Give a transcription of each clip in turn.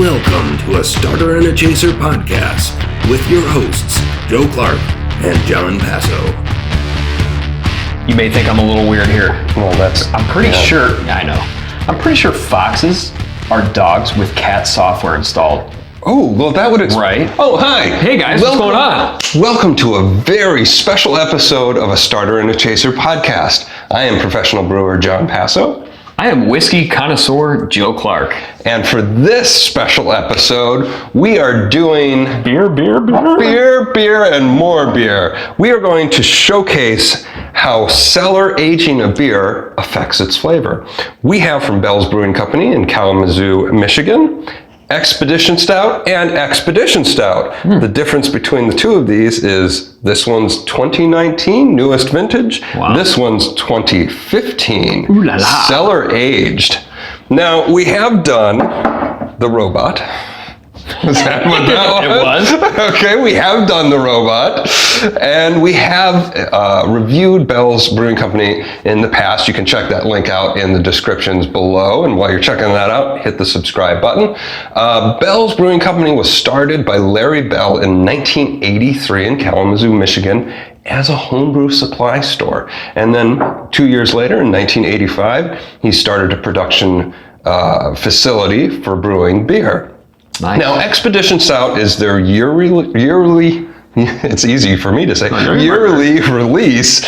Welcome to a Starter and a Chaser podcast with your hosts, Joe Clarke and Jon Passow. You may think I'm a little weird here. Well, I'm pretty sure, I know. I'm pretty sure foxes are dogs with cat software installed. Oh, well, that would explain. Right. Oh, hi. Hey guys, what's going on? Welcome to a very special episode of a Starter and a Chaser podcast. I am Professional Brewer Jon Passow. I am Whiskey Connoisseur Joe Clarke. And for this special episode, we are doing beer, and more beer. We are going to showcase how cellar aging a beer affects its flavor. We have from Bell's Brewing Company in Kalamazoo, Michigan, Expedition Stout and Expedition Stout. The difference between the two of these is this one's 2019, newest vintage. Wow. This one's 2015, Ooh la la. cellar aged. Now, we have done the robot. Is that what that was? It was. Okay, we have done the robot, and we have reviewed Bell's Brewing Company in the past. You can check that link out in the descriptions below, and while you're checking that out, hit the subscribe button. Bell's Brewing Company was started by Larry Bell in 1983 in Kalamazoo, Michigan, as a homebrew supply store. And then 2 years later, in 1985, he started a production facility for brewing beer. Nice. Now, Expedition Stout is their yearly it's easy for me to say, yearly release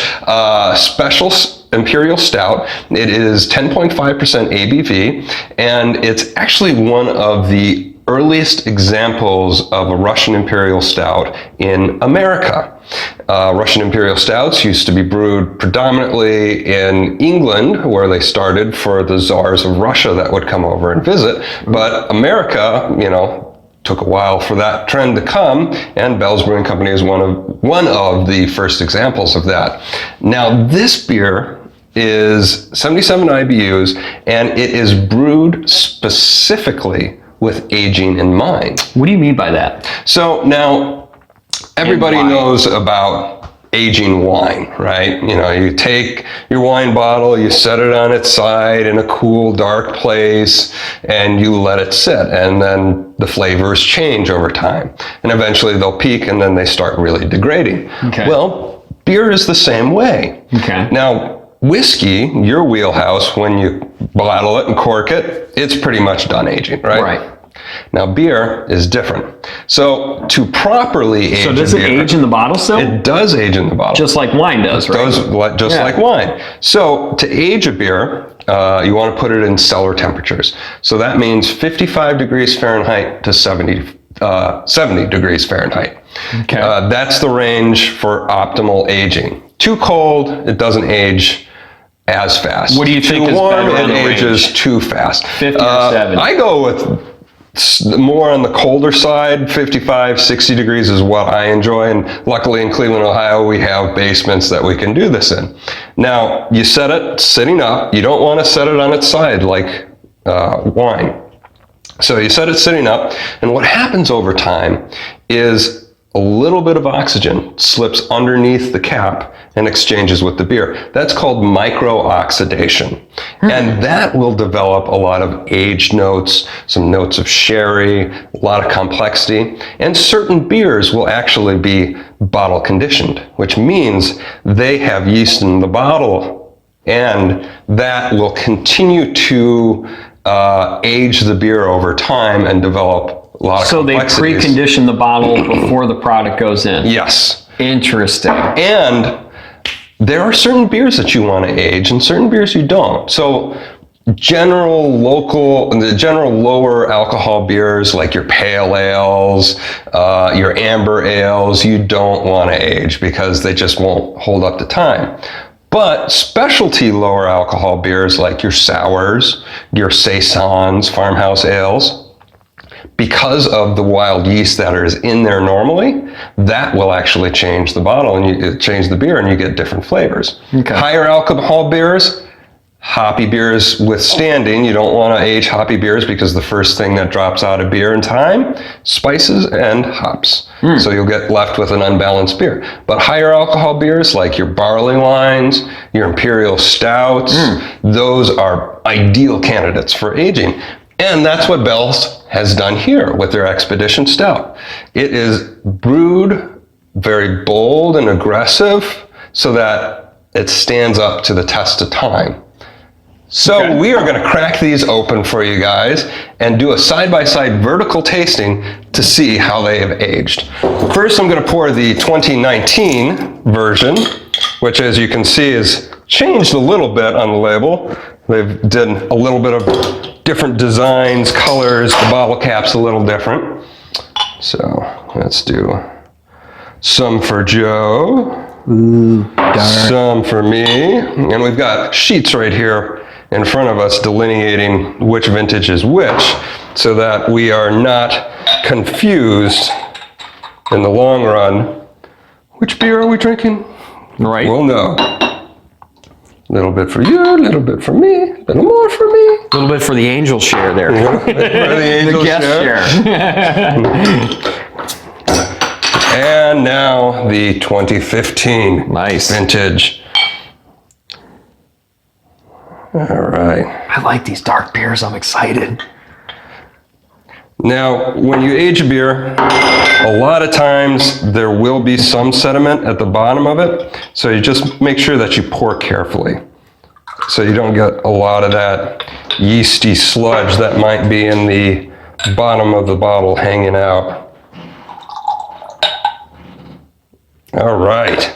special Imperial Stout. It is 10.5% ABV, and it's actually one of the earliest examples of a Russian Imperial Stout in America. Russian Imperial Stouts used to be brewed predominantly in England, where they started for the czars of Russia that would come over and visit. But America, took a while for that trend to come, and Bell's Brewing Company is one of the first examples of that. Now, this beer is 77 IBUs, and it is brewed specifically with aging in mind. What do you mean by that? So now, everybody knows about aging wine, right? You take your wine bottle, you set it on its side in a cool, dark place, and you let it sit, and then the flavors change over time. And eventually they'll peak, and then they start really degrading. Okay. Well, beer is the same way. Okay. Now, whiskey, your wheelhouse, when you bottle it and cork it, it's pretty much done aging, right? Right. Now, beer is different. So to properly age So does it beer, age in the bottle still? It does age in the bottle. Just like wine does, right? Just like wine. So to age a beer, you want to put it in cellar temperatures. So that means 55 degrees Fahrenheit to 70 degrees Fahrenheit. Okay. That's the range for optimal aging. Too cold, it doesn't age as fast. What do you think Too is warm, better on it the ages range? too fast. 50 or 70? I go with more on the colder side. 55, 60 degrees is what I enjoy, and luckily in Cleveland, Ohio, we have basements that we can do this in. Now, you set it sitting up. You don't want to set it on its side like wine. So you set it sitting up, and what happens over time is a little bit of oxygen slips underneath the cap and exchanges with the beer. That's called micro-oxidation. And that will develop a lot of aged notes, some notes of sherry, a lot of complexity. And certain beers will actually be bottle conditioned, which means they have yeast in the bottle, and that will continue to age the beer over time and develop a lot of complexities. So they precondition the bottle before the product goes in? Yes. Interesting. And there are certain beers that you want to age and certain beers you don't. So the general lower alcohol beers like your pale ales, your amber ales, you don't want to age because they just won't hold up to time. But specialty lower alcohol beers like your sours, your saisons, farmhouse ales, because of the wild yeast that is in there normally, that will actually change the bottle and change the beer, and you get different flavors. Okay. Higher alcohol beers, hoppy beers withstanding. You don't want to age hoppy beers because the first thing that drops out of beer in time, spices and hops. So you'll get left with an unbalanced beer. But higher alcohol beers like your barley wines, your imperial stouts, those are ideal candidates for aging. And that's what Bell's has done here with their Expedition Stout. It is brewed very bold and aggressive so that it stands up to the test of time. So we are going to crack these open for you guys and do a side-by-side vertical tasting to see how they have aged. First, I'm going to pour the 2019 version, which, as you can see, is changed a little bit on the label. They've done a little bit of different designs, colors, the bottle cap's a little different. So let's do some for Joe, some for me, and we've got sheets right here in front of us delineating which vintage is which, so that we are not confused in the long run. Which beer are we drinking? Right. We'll know. A little bit for you, a little bit for me, a little more for me. A little bit for the angel share there. For the angel guest share. And now the 2015 Nice. vintage. All right. I like these dark beers. I'm excited. Now, when you age a beer, a lot of times there will be some sediment at the bottom of it, so you just make sure that you pour carefully, so you don't get a lot of that yeasty sludge that might be in the bottom of the bottle hanging out. All right.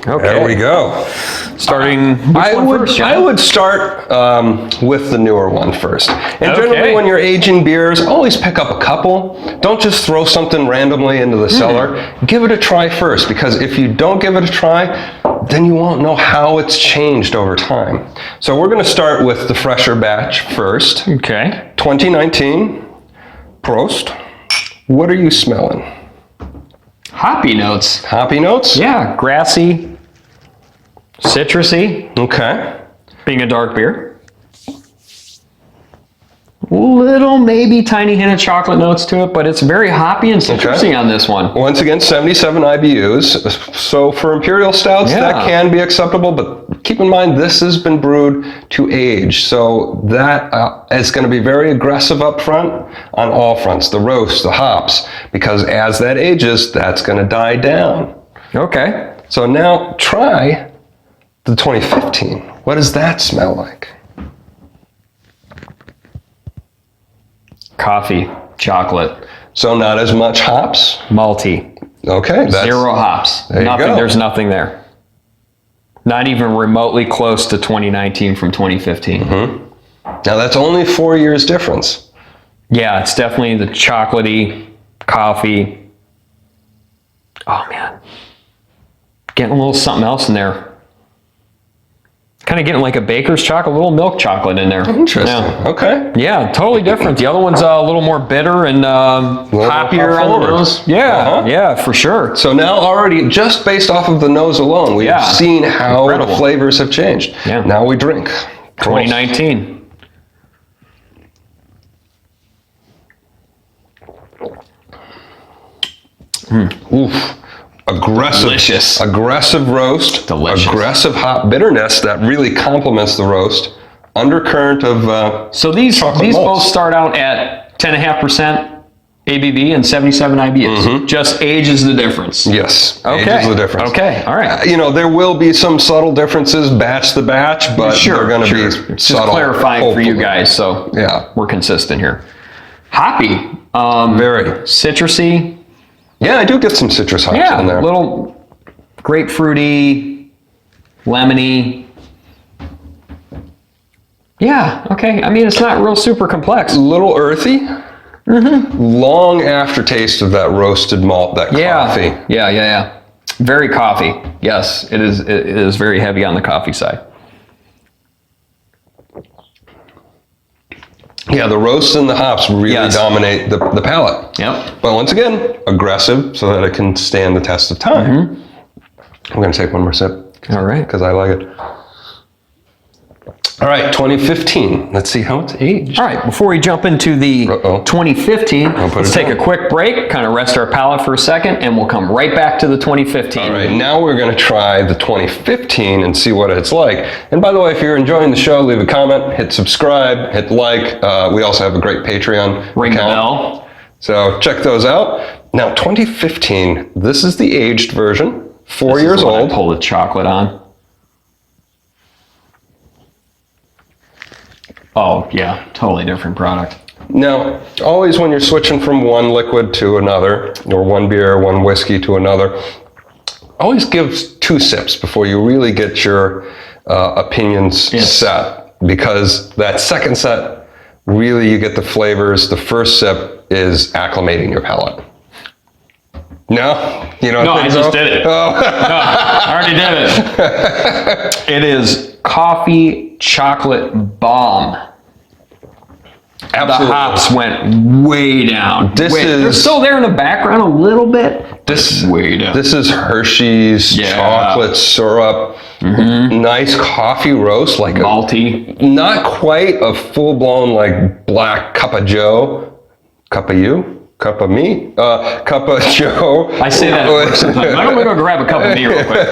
Okay. There we go. Starting. I would start with the newer one first. And generally, Okay. when you're aging beers, always pick up a couple. Don't just throw something randomly into the cellar. Give it a try first, because if you don't give it a try, then you won't know how it's changed over time. So we're going to start with the fresher batch first. Okay. 2019. Prost. What are you smelling? Hoppy notes. Hoppy notes? Yeah, grassy, citrusy, Okay. being a dark beer. Little, maybe tiny hint of chocolate notes to it, but it's very hoppy and citrusy on this one. Once again, 77 IBUs. So for imperial stouts, that Yeah. can be acceptable, but keep in mind this has been brewed to age. So that is going to be very aggressive up front on all fronts, the roast, the hops, because as that ages, that's going to die down. Okay. So now try the 2015. What does that smell like? Coffee, chocolate, So not as much hops? malty, Okay. That's, zero hops. There you Nothing. go. There's nothing there. Not even remotely close to 2019 from 2015. Now that's only 4 years difference. Yeah, it's definitely the chocolatey coffee. Oh man, getting a little something else in there. Kind of getting like a baker's chocolate, a little milk chocolate in there. Interesting. Yeah. Okay. Yeah, totally different. The other one's a little more bitter and more hoppier hop on the forward. nose. Yeah, yeah, for sure. So now already, just based off of the nose alone, we've Yeah. seen how Incredible. the flavors have changed. Yeah. Now we drink. 2019. Oof. Aggressive. Delicious. Aggressive roast. Delicious. Aggressive hop bitterness that really complements the roast. Undercurrent of So these chocolate both malts. start out at 10.5% ABV and 77 IBUs. Mm-hmm. Just age is the difference. Yes. Okay. Age is the difference. Okay. All right. You know, there will be some subtle differences batch to batch, but they're going to be It's just subtle. clarifying for you hopefully. guys, so Yeah. we're consistent here. Hoppy, Very. citrusy, Yeah, I do get some citrus hops yeah, in there. little grapefruity, lemony. Yeah, okay. I mean, it's not real super complex. Little earthy. Long aftertaste of that roasted malt, that coffee. Yeah. Very coffee. Yes, it is. It is very heavy on the coffee side. Yeah, the roasts and the hops really Yes. dominate the palate. Yep. But once again, aggressive so that it can stand the test of time. I'm going to take one more sip All right. because I like it. All right, 2015. Let's see how it's aged. All right, before we jump into the 2015, let's take a quick break, kind of rest our palate for a second, and we'll come right back to the 2015. All right, now we're going to try the 2015 and see what it's like. And by the way, if you're enjoying the show, leave a comment, hit subscribe, hit like. We also have a great Patreon Ring the account. bell. So check those out. Now, 2015, this is the aged version, 4 years This is when old. I pull the chocolate on. Oh, yeah, totally different product. Now, always when you're switching from one liquid to another, or one beer, one whiskey to another, always give 2 sips before you really get your opinions set. Because that second set, really you get the flavors. The first sip is acclimating your palate. No? You don't No, think I so? just did it. Oh. No, I already did it. It is coffee chocolate bomb. Absolutely. The hops went way down. They're still there in the background a little bit. This way down. This is Hershey's chocolate syrup. Nice coffee roast, like malty. Not quite a full-blown like black cup of Joe, cup of you, cup of me, cup of Joe. I say that at work sometimes. I'm gonna go grab a cup of me real quick.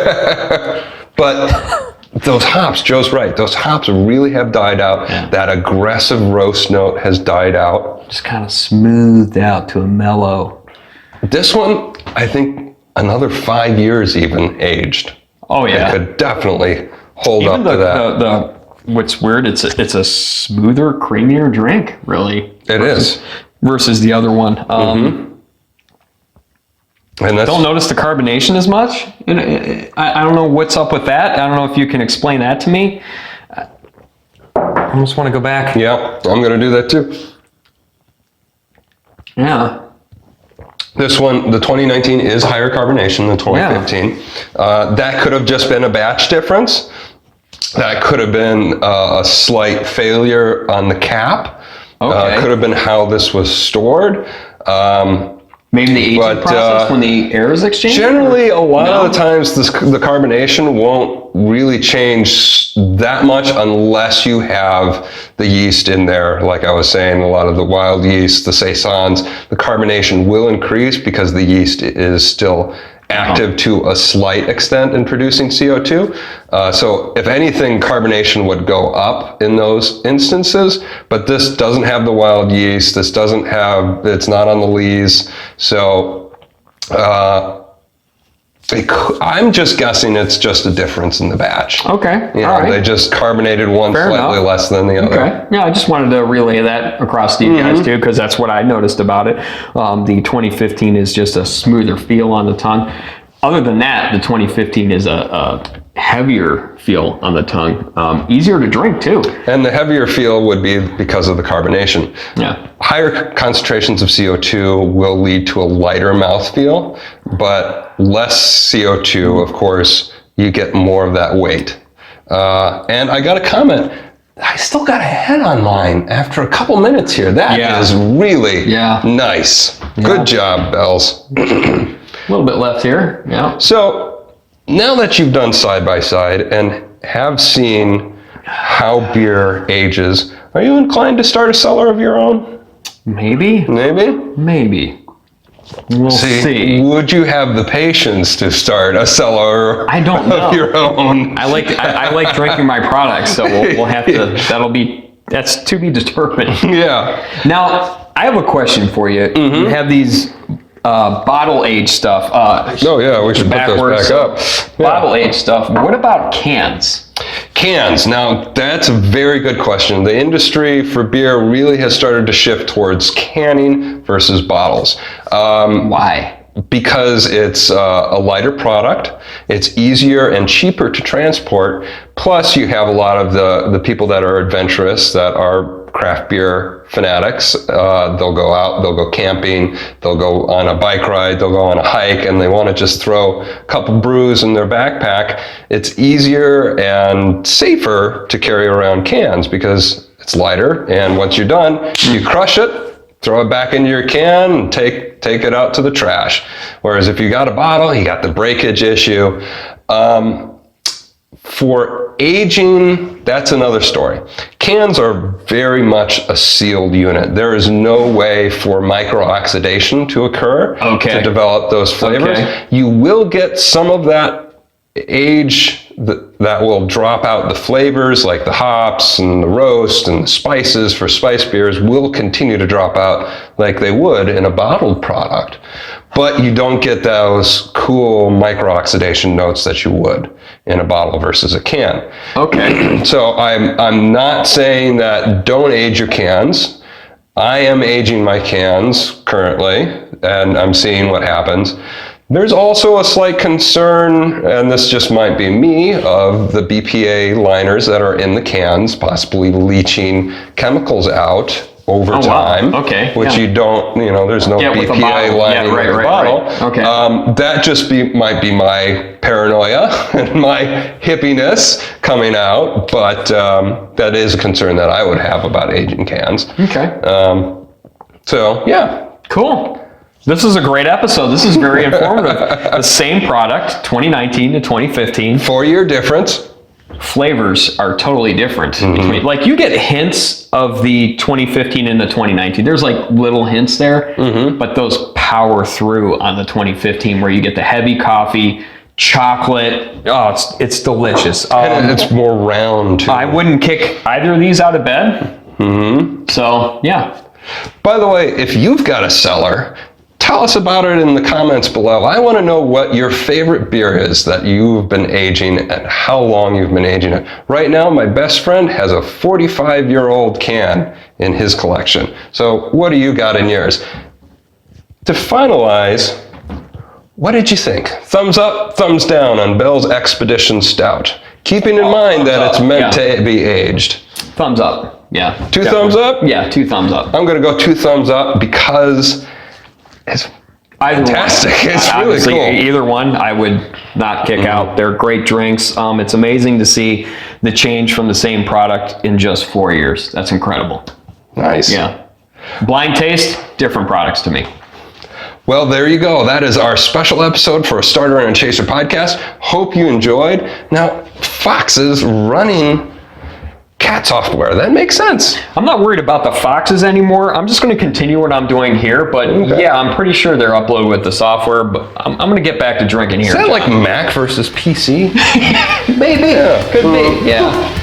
But those hops, Joe's right. Those hops really have died out. Yeah. That aggressive roast note has died out. Just kind of smoothed out to a mellow. This one, I think, another 5 years even aged. Oh yeah. It could definitely hold Even up to that. What's weird, it's a smoother, creamier drink, really. It is. Versus the other one. And that's, Don't notice the carbonation as much. I don't know what's up with that. I don't know if you can explain that to me. I almost want to go back. yeah, I'm going to do that too. Yeah. This one, the 2019, is higher carbonation than 2015. That could have just been a batch difference. That could have been a slight failure on the cap. Okay. Could have been how this was stored. Maybe the aging process when the air is exchanged? Generally, a lot of the times the carbonation won't really change that much unless you have the yeast in there. Like I was saying, a lot of the wild yeast, the saisons, the carbonation will increase because the yeast is still active to a slight extent in producing CO2. So if anything, carbonation would go up in those instances, but this doesn't have the wild yeast. This doesn't have, it's not on the lees. So I'm just guessing it's just a difference in the batch. Okay. You know, all right. they just carbonated one slightly less than the other. Okay. Yeah, I just wanted to relay that across to you guys too, because that's what I noticed about it. The 2015 is just a smoother feel on the tongue. Other than that, the 2015 is a heavier feel on the tongue. Easier to drink too. And the heavier feel would be because of the carbonation. Yeah. Higher concentrations of CO2 will lead to a lighter mouthfeel, but less CO2, of course, you get more of that weight. And I got a comment. I still got a head on mine after a couple minutes here. That is really nice. Yeah. Good job, Bells. A little bit left here. Yeah. So now that you've done side by side and have seen how beer ages, are you inclined to start a cellar of your own? Maybe. Maybe. We'll see. Would you have the patience to start a cellar I don't know. of your own? I like drinking my products, so we'll have to. That's to be determined. Yeah. Now I have a question for you. You have these bottle age stuff. Oh yeah, we should put those back up. Bottle age stuff. What about cans? Cans. Now, that's a very good question. The industry for beer really has started to shift towards canning versus bottles. Why? Because it's a lighter product, it's easier and cheaper to transport, plus you have a lot of the people that are adventurous, that are craft beer fanatics. They'll go out, they'll go camping, they'll go on a bike ride, they'll go on a hike, and they want to just throw a couple brews in their backpack. It's easier and safer to carry around cans because it's lighter, and once you're done, you crush it, throw it back into your can, and take it out to the For aging, that's another story. Cans are very much a sealed unit. There is no way for micro-oxidation to occur to develop those flavors. Okay. You will get some of that age that will drop out the flavors, like the hops and the roast and the spices for spice beers will continue to drop out like they would in a bottled product. But you don't get those cool micro-oxidation notes that you would in a bottle versus a can. Okay. So I'm not saying that don't age your cans. I am aging my cans currently, and I'm seeing what happens. There's also a slight concern, and this just might be me, of the BPA liners that are in the cans possibly leaching chemicals out over time. Wow. Okay. Which you don't, there's no BPA lining in the bottle. Right. Okay. That just might be my paranoia and my hippiness coming out, but that is a concern that I would have about aging cans. Okay. So, yeah. Cool. This is a great episode. This is very informative. The same product, 2019 to 2015. 4-year difference. Flavors are totally different. Like you get hints of the 2015 and the 2019. There's like little hints there, but those power through on the 2015 where you get the heavy coffee, chocolate. Oh, it's delicious. And it's more round too. I wouldn't kick either of these out of bed. So, yeah. By the way, if you've got a cellar, tell us about it in the comments below. I want to know what your favorite beer is that you've been aging and how long you've been aging it. Right now, my best friend has a 45-year-old can in his collection. So what do you got in yours? To finalize, what did you think? Thumbs up, thumbs down on Bell's Expedition Stout. Keeping in mind that it's meant to be aged. Thumbs up. Yeah. Two thumbs up? Yeah, 2 thumbs up. I'm going to go 2 thumbs up because it's fantastic. It's really Obviously, cool. Either one, I would not kick out. They're great drinks. It's amazing to see the change from the same product in just 4 years. That's incredible. Nice. Yeah. Blind taste, different products to me. Well, there you go. That is our special episode for a Starter and a Chaser podcast. Hope you enjoyed. Now, Fox is running cat software. That makes sense. I'm not worried about the Foxes anymore. I'm just going to continue what I'm doing here. But yeah, I'm pretty sure they're uploaded with the software. But I'm going to get back to drinking here. Is that like Mac versus PC? Maybe. Yeah. Could be. Yeah.